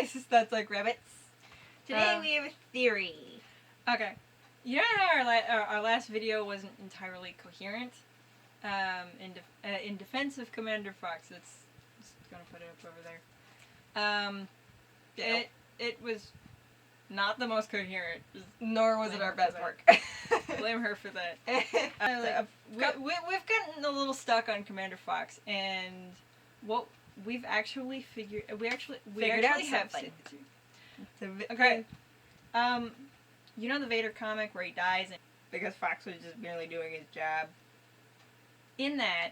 guys, that's like rabbits. Today we have a theory. Okay. You know how our last video wasn't entirely coherent? In defense of Commander Fox, that's just gonna put it up over there. It was not the most coherent. Nor was it our best work. Blame her for that. We've gotten a little stuck on Commander Fox, and what we've actually figured out something. Okay. You know the Vader comic where he dies and Because Fox was just merely doing his job. in that,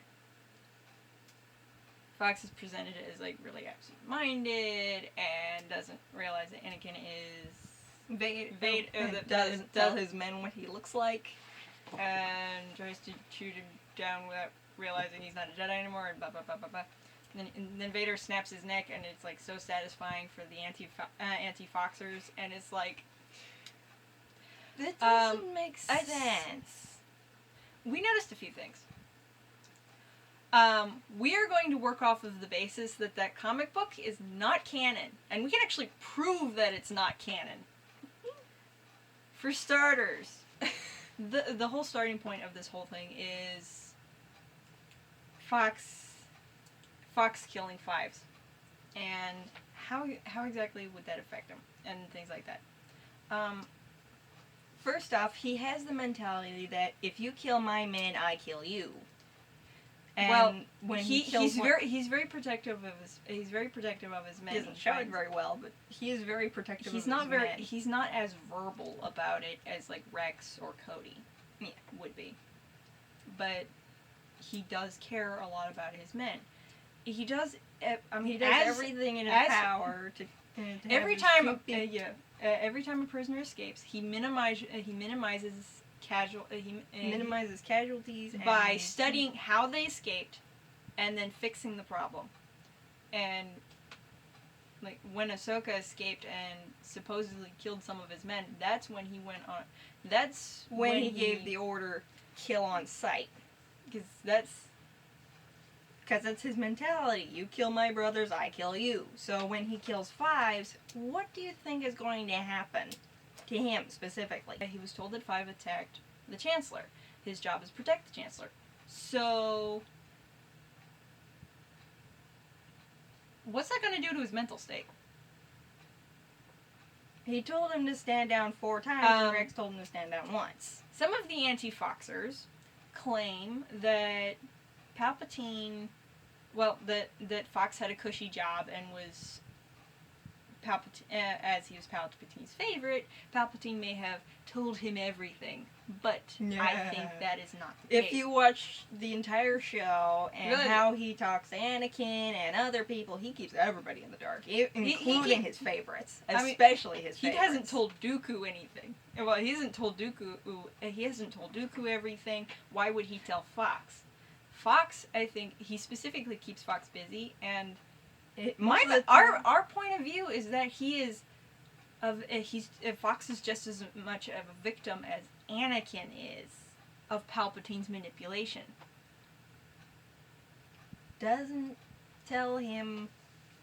Fox is presented as like really absent-minded and doesn't realize that Anakin is Vader doesn't tell his men what he looks like. and tries to shoot him down without realizing he's not a Jedi anymore, and blah blah blah blah blah. And then Vader snaps his neck, and it's like so satisfying for the anti-Foxers, and it's like That doesn't make sense. We noticed a few things. We are going to work off of the basis that that comic book is not canon, and we can actually prove that it's not canon. For starters, the whole starting point of this whole thing is Fox killing Fives, and how exactly would that affect him, and things like that. First off, he has the mentality that if you kill my men, I kill you. And when he's very protective of his men. He doesn't show it very well, but he is very protective of his men. He's not as verbal about it as like Rex or Cody would be, but he does care a lot about his men. He does. He does everything in his power to every time a prisoner escapes, he minimizes casualties by studying how they escaped and then fixing the problem. And like when Ahsoka escaped and supposedly killed some of his men, that's when he went on. That's when he gave the order, kill on sight. Because that's his mentality. You kill my brothers, I kill you. So when he kills Fives, what do you think is going to happen to him specifically? He was told that Five attacked the Chancellor. His job is to protect the Chancellor. So what's that going to do to his mental state? He told him to stand down 4 times, and Rex told him to stand down once. Some of the anti-Foxers claim that Palpatine, that Fox had a cushy job and was as he was Palpatine's favorite, Palpatine may have told him everything, but I think that is not the case. If you watch the entire show and how he talks to Anakin and other people, he keeps everybody in the dark, including his favorites, especially his favorites. He hasn't told Dooku anything. Well, he hasn't told Dooku everything. Why would he tell Fox? Fox, I think, he specifically keeps Fox busy, and our point of view is that Fox is just as much of a victim as Anakin is of Palpatine's manipulation. Doesn't tell him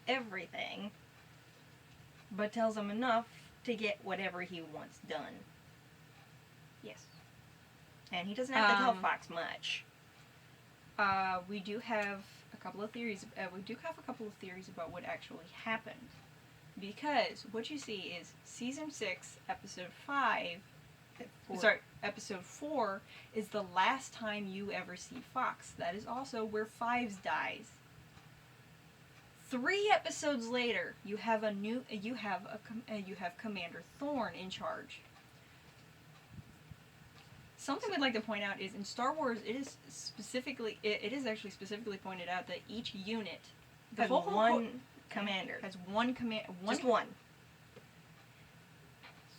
everything, but tells him enough to get whatever he wants done. Yes. And he doesn't have to tell Fox much. We do have a couple of theories. About what actually happened, because what you see is season 6, episode 5. Episode 4 is the last time you ever see Fox. That is also where Fives dies. 3 episodes later, you have Commander Thorn in charge. Something we'd like to point out is in Star Wars, it is actually specifically pointed out that each unit has one commander. Just one.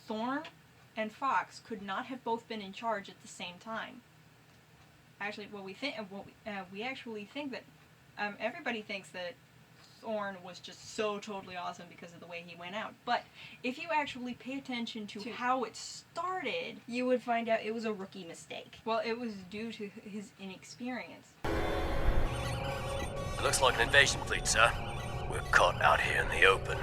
Thorn and Fox could not have both been in charge at the same time. Actually, we actually think that everybody thinks that Thorn was just so totally awesome because of the way he went out. But if you actually pay attention to how it started, you would find out it was a rookie mistake. Well, it was due to his inexperience. It looks like an invasion fleet, sir. We're caught out here in the open.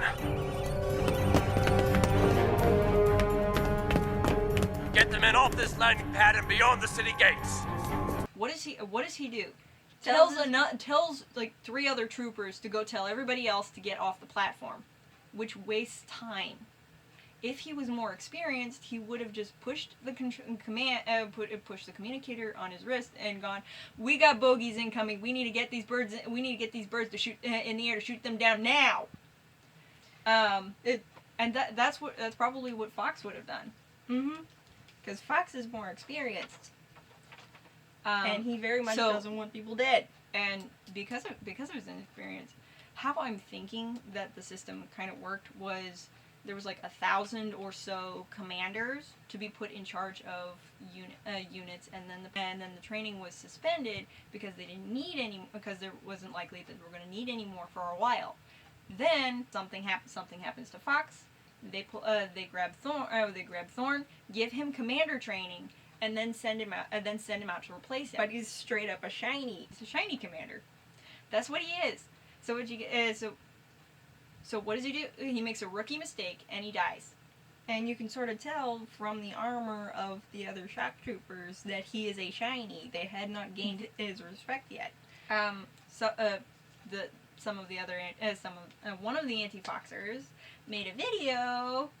Get the men off this landing pad and beyond the city gates. What does he do? Tells like 3 other troopers to go tell everybody else to get off the platform, which wastes time. If he was more experienced, he would have just pushed the pushed the communicator on his wrist and gone, "We got bogeys incoming. We need to get these birds. We need to get these birds to shoot in the air to shoot them down now." That's probably what Fox would have done. Mm-hmm. Because Fox is more experienced, and he very much doesn't want people dead. And because of his inexperience, how I'm thinking that the system kind of worked was there was like 1,000 or so commanders to be put in charge of units, and then the training was suspended because they didn't need any, because there wasn't likely that we're going to need any more for a while. Then something happens to Fox. They grab Thorn, give him commander training, and then send him out to replace him. But he's straight up a shiny. He's a shiny commander. That's what he is. So what does he do? He makes a rookie mistake and he dies. And you can sort of tell from the armor of the other shock troopers that he is a shiny. They had not gained his respect yet. One of the anti-Foxers made a video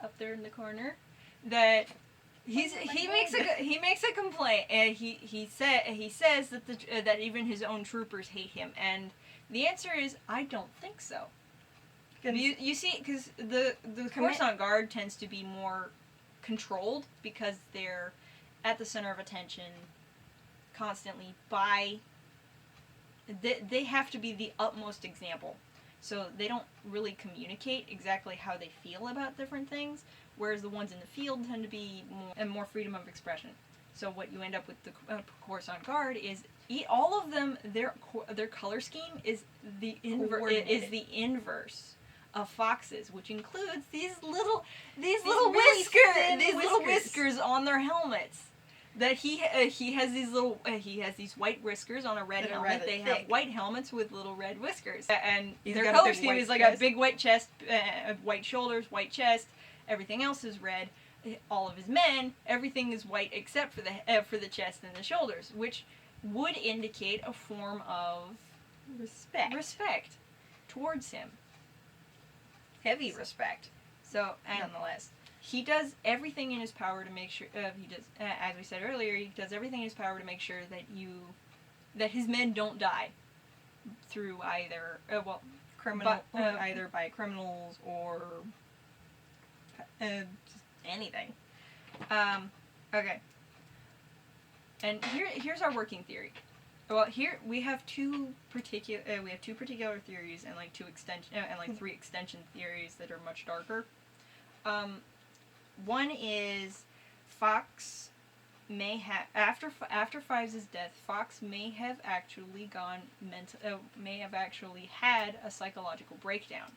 up there in the corner that he makes a complaint, and he says that even his own troopers hate him, and the answer is I don't think so. You see, because the Coruscant Guard tends to be more controlled because they're at the center of attention constantly by. They have to be the utmost example. So they don't really communicate exactly how they feel about different things, whereas the ones in the field tend to be more freedom of expression. So what you end up with the Coruscant Guard is all of them. Their color scheme is the inverse of Fox's, which includes these little whiskers on their helmets. That he has these white whiskers on a red helmet. They have white helmets with little red whiskers, and their color scheme is like a big white chest, white shoulders, white chest. Everything else is red. All of his men, everything is white except for the chest and the shoulders, which would indicate a form of respect towards him. Heavy respect. So, nonetheless. He does everything in his power to make sure. As we said earlier, he does everything in his power to make sure that his men don't die through either either by criminals or just anything. Okay. And here's our working theory. Well, here we have two particular theories and like 3 extension theories that are much darker. One is Fox may have after Fives' death, Fox may have actually had a psychological breakdown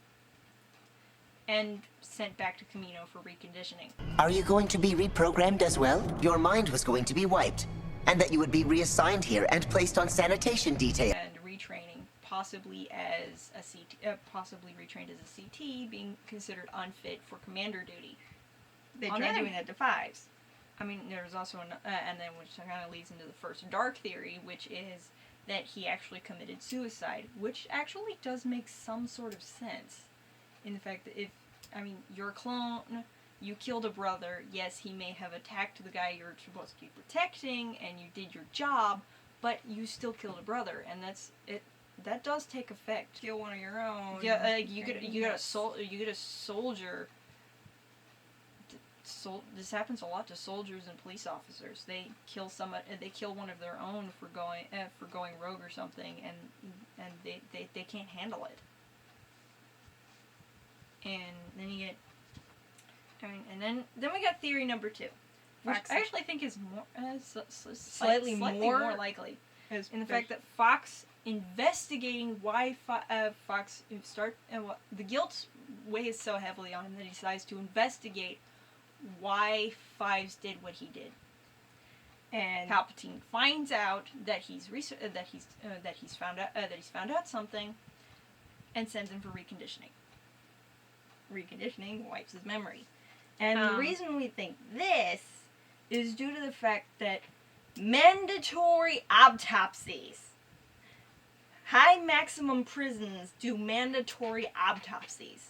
and sent back to Kamino for reconditioning. Are you going to be reprogrammed as well? Your mind was going to be wiped, and that you would be reassigned here and placed on sanitation detail. And retraining, possibly as a CT, possibly retrained as a CT, being considered unfit for commander duty. They tried doing that to Fives. I mean, there's also and then which kind of leads into the first dark theory, which is that he actually committed suicide, which actually does make some sort of sense, in the fact that you're a clone, you killed a brother. Yes, he may have attacked the guy you're supposed to be protecting, and you did your job, but you still killed a brother, and that does take effect. Kill one of your own. Yeah, you get a soldier. This happens a lot to soldiers and police officers. They kill one of their own for going rogue or something, and they can't handle it. And then you get, and then we got theory number 2, which I actually think is more slightly more likely, in the fact that Fox investigating why Fox the guilt weighs so heavily on him that he decides to investigate why Fives did what he did, and Palpatine finds out that he's found out something, and sends him for reconditioning. Reconditioning wipes his memory. And the reason we think this is due to the fact that mandatory autopsies. High maximum prisons do mandatory autopsies.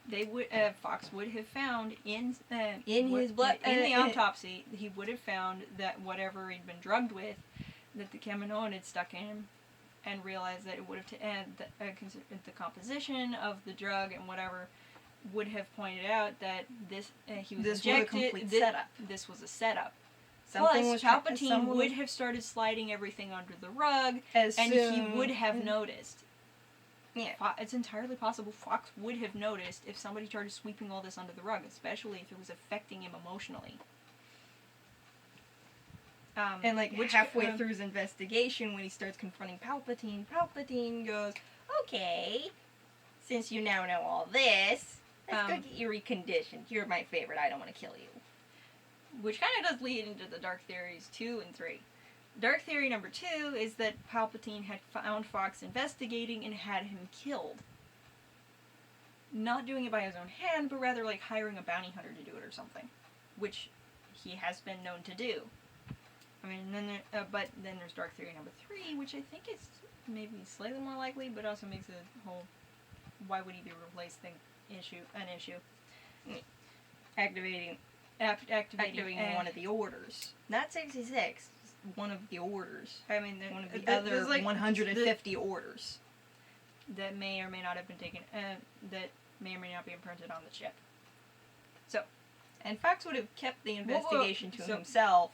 They would Fox would have found in his blood in the autopsy. He would have found that whatever he'd been drugged with, that the Kaminoan had stuck in him, and realized that it would have the composition of the drug and whatever would have pointed out that this he was this injected. Was a complete setup. This was a setup. Something Plus, Palpatine would have started sliding everything under the rug, and he would have noticed. Yeah. It's entirely possible Fox would have noticed if somebody started sweeping all this under the rug, especially if it was affecting him emotionally. And halfway through his investigation, when he starts confronting Palpatine goes, "Okay, since you now know all this, let's go get you reconditioned. You're my favorite. I don't want to kill you." Which kind of does lead into the Dark Theories 2 and 3. Dark Theory number 2 is that Palpatine had found Fox investigating and had him killed. Not doing it by his own hand, but rather hiring a bounty hunter to do it or something. Which he has been known to do. I mean, but then there's Dark Theory number 3, which I think is maybe slightly more likely, but also makes a whole why would he be replaced thing an issue. Activating one of the orders. Not 66. One of the orders. I mean, one of the other 150 orders that may or may not have been taken. That may or may not be imprinted on the chip. So, and Fox would have kept the investigation to himself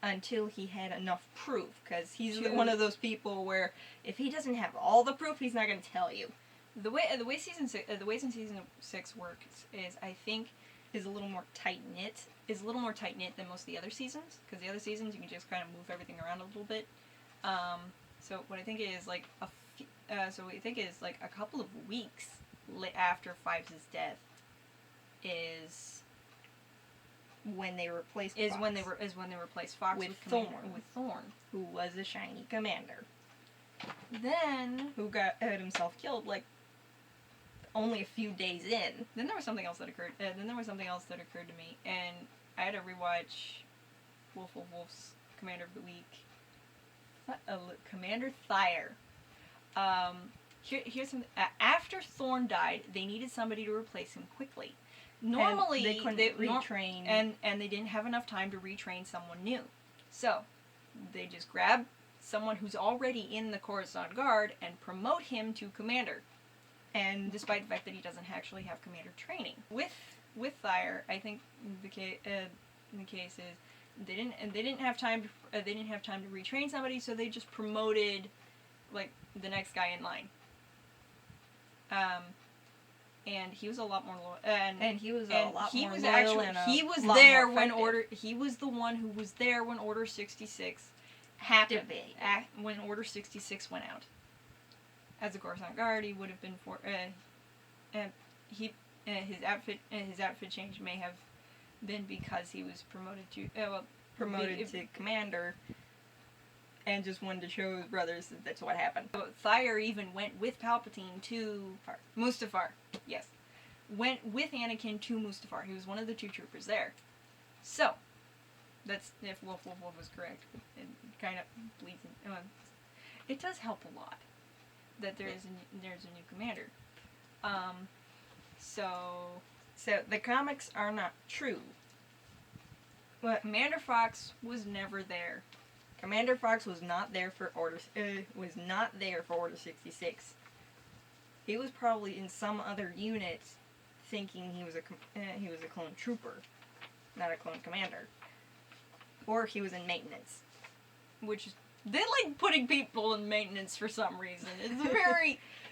until he had enough proof, because he's one of those people where if he doesn't have all the proof, he's not going to tell you. The way season 6 works is, I think, is a little more tight knit than most of the other seasons, because the other seasons you can just kind of move everything around a little bit. So what I think is a couple of weeks after Fives' death is when they replaced Fox. When they replaced Fox with Thorn, who was a shiny commander. Then who had himself killed only a few days in. Then there was something else that occurred. To me, and I had to rewatch Wolf of Wolf's Commander of the Week. Commander Thyre. Here's something. After Thorn died, they needed somebody to replace him quickly. Normally, they couldn't retrain, and they didn't have enough time to retrain someone new. So they just grab someone who's already in the Coruscant Guard and promote him to commander. And despite the fact that he doesn't actually have commander training, with Thyre, I think the case is they didn't have time to retrain somebody, so they just promoted the next guy in line. And he was a lot more loyal. And he was a lot more loyal. He was there when He was the one who was there when Order 66 happened. When Order 66 went out. As a Coruscant Guard, he would have been his outfit change may have been because he was promoted to commander, and just wanted to show his brothers that that's what happened. So Thyre even went with Palpatine to Mustafar. Yes, went with Anakin to Mustafar. He was one of the 2 troopers there. So that's if Wolf was correct. It kind of bleeds in. It does help a lot that there's a new commander. So the comics are not true. But Commander Fox was never there. Commander Fox was not there for Order 66. He was probably in some other unit, thinking he was a clone trooper, not a clone commander, or he was in maintenance, which is. They like putting people in maintenance for some reason.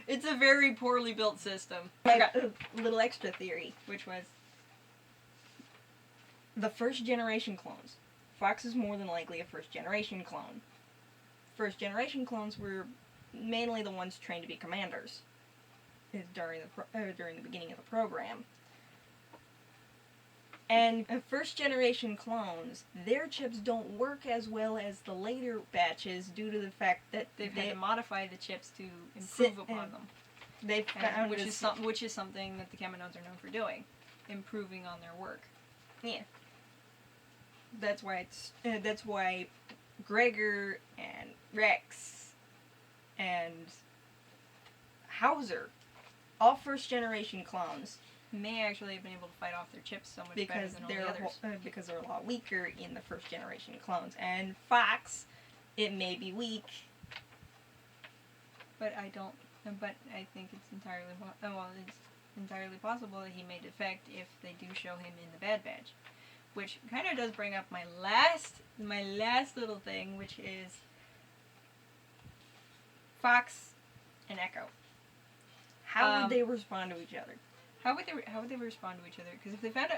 It's a very poorly built system. I got a little extra theory, which was the first generation clones. Fox is more than likely a first generation clone. First generation clones were mainly the ones trained to be commanders during the beginning of the program. And first generation clones, their chips don't work as well as the later batches due to the fact that they've had to modify the chips to improve upon them. They found which this- is something that the Kaminoans are known for doing, improving on their work. Yeah. That's why Gregor and Rex and Hauser, all first generation clones, May actually have been able to fight off their chips so much better because than all they're the others. because they're a lot weaker in the first generation clones. And Fox, it may be weak. But I think it's entirely possible that he may defect if they do show him in the Bad Batch. Which kind of does bring up my last little thing, which is Fox and Echo. How would they respond to each other? How would they respond to each other? Because if they found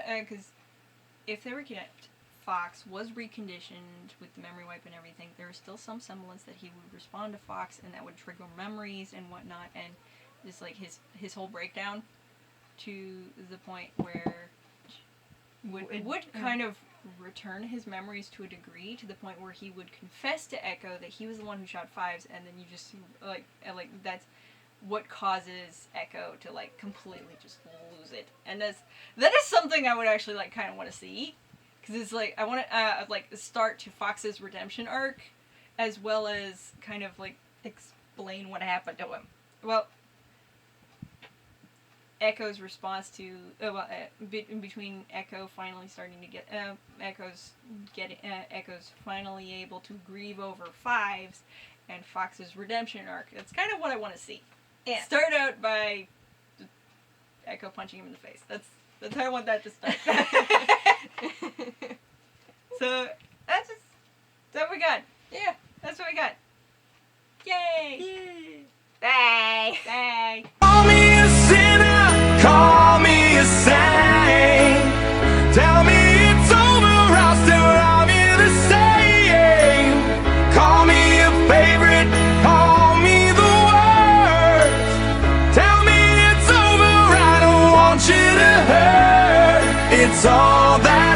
if they were kept, Fox was reconditioned with the memory wipe and everything, there was still some semblance that he would respond to Fox, and that would trigger memories and whatnot, and just like his whole breakdown to the point where would kind of return his memories to a degree, to the point where he would confess to Echo that he was the one who shot Fives, and then you just like that's what causes Echo to like completely just lose it. And that is something I would actually like kind of want to see, because it's like I want to like start to Fox's redemption arc, as well as kind of like explain what happened to him. Well, Echo's response to between Echo finally starting to get Echo's finally able to grieve over Fives, and Fox's redemption arc. That's kind of what I want to see. Yeah. Start out by Echo punching him in the face. That's how I want that to start. So that's what we got. Yeah, that's what we got. Yay! Bye. Bye. Call me a sinner, call me a saint. Tell me it's over, I'll still love you the same. Call me a favorite, call me the worst. Tell me it's over, I don't want you to hurt. It's all that